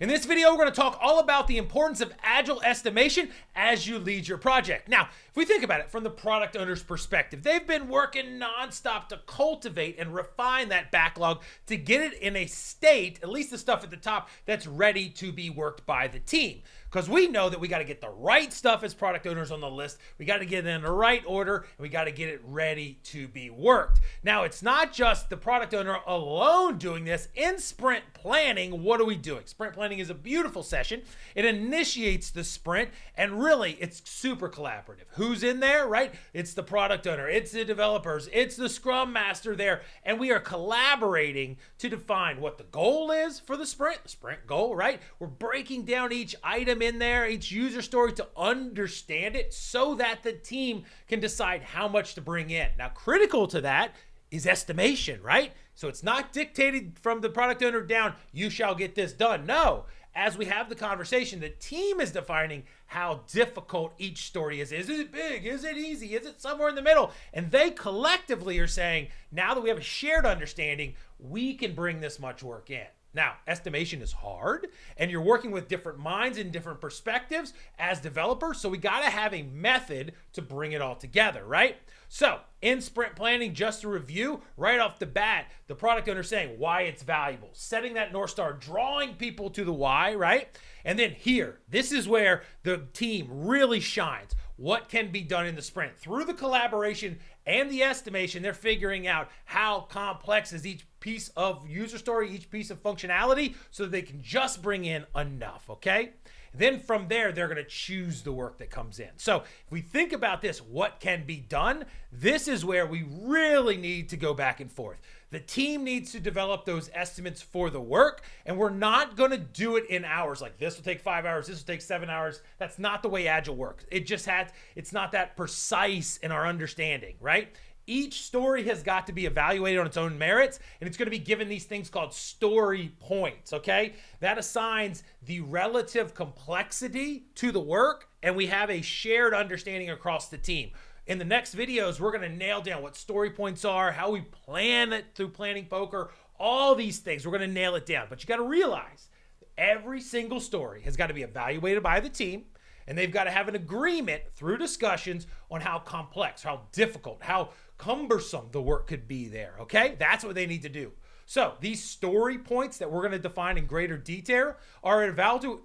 In this video, we're going to talk all about the importance of Agile estimation as you lead your project. Now, if we think about it from the product owner's perspective, they've been working nonstop to cultivate and refine that backlog to get it in a state, at least the stuff at the top, that's ready to be worked by the team. Because we know that we got to get the right stuff as product owners on the list. We got to get it in the right order, and we got to get it ready to be worked. Now, it's not just the product owner alone doing this. In sprint planning, what are we doing? Sprint planning is a beautiful session. It initiates the sprint, and really, it's super collaborative. Who's in there, right? It's the product owner, it's the developers, it's the scrum master there, and we are collaborating to define what the goal is for the sprint goal, right? We're breaking down each item in there, each user story to understand it so that the team can decide how much to bring in. Now, critical to that is estimation, right? So it's not dictated from the product owner down, you shall get this done. No, as we have the conversation, the team is defining how difficult each story is. Is it big? Is it easy? Is it somewhere in the middle? And they collectively are saying, now that we have a shared understanding, we can bring this much work in. Now, estimation is hard, and you're working with different minds and different perspectives as developers, so we got to have a method to bring it all together, right? So, in sprint planning, just to review, right off the bat, the product owner saying why it's valuable, setting that North Star, drawing people to the why, right? And then here, this is where the team really shines. What can be done in the sprint? Through the collaboration and the estimation, they're figuring out how complex is each piece of user story, each piece of functionality, so that they can just bring in enough, okay? Then from there, they're going to choose the work that comes in. So if we think about this, what can be done? This is where we really need to go back and forth. The team needs to develop those estimates for the work, and we're not going to do it in hours. Like this will take 5 hours, this will take 7 hours. That's not the way Agile works. It's not that precise in our understanding, right? Each story has got to be evaluated on its own merits, and it's going to be given these things called story points, okay? That assigns the relative complexity to the work, and we have a shared understanding across the team. In the next videos, we're going to nail down what story points are, how we plan it through planning poker, all these things. We're going to nail it down. But you got to realize every single story has got to be evaluated by the team, and they've got to have an agreement through discussions on how complex, how difficult, how cumbersome the work could be there, okay? That's what they need to do. So these story points that we're going to define in greater detail are evaluated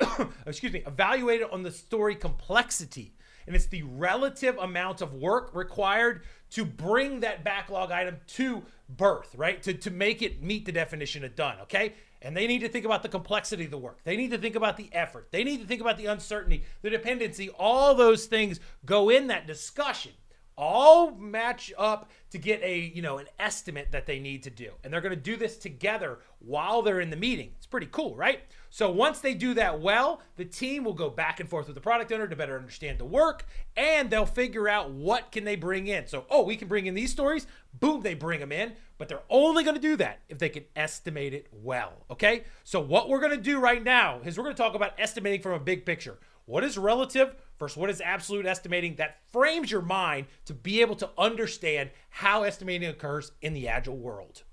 on the story complexity. And it's the relative amount of work required to bring that backlog item to birth, right? To make it meet the definition of done, okay? And they need to think about the complexity of the work. They need to think about the effort. They need to think about the uncertainty, the dependency. All those things go in that discussion. All match up to get an estimate that they need to do. And they're going to do this together while they're in the meeting. It's pretty cool, right? So once they do that well, the team will go back and forth with the product owner to better understand the work, and they'll figure out what can they bring in. So, we can bring in these stories. Boom, they bring them in. But they're only going to do that if they can estimate it well, okay? So what we're going to do right now is we're going to talk about estimating from a big picture. What is relative versus what is absolute estimating? That frames your mind to be able to understand how estimating occurs in the Agile world.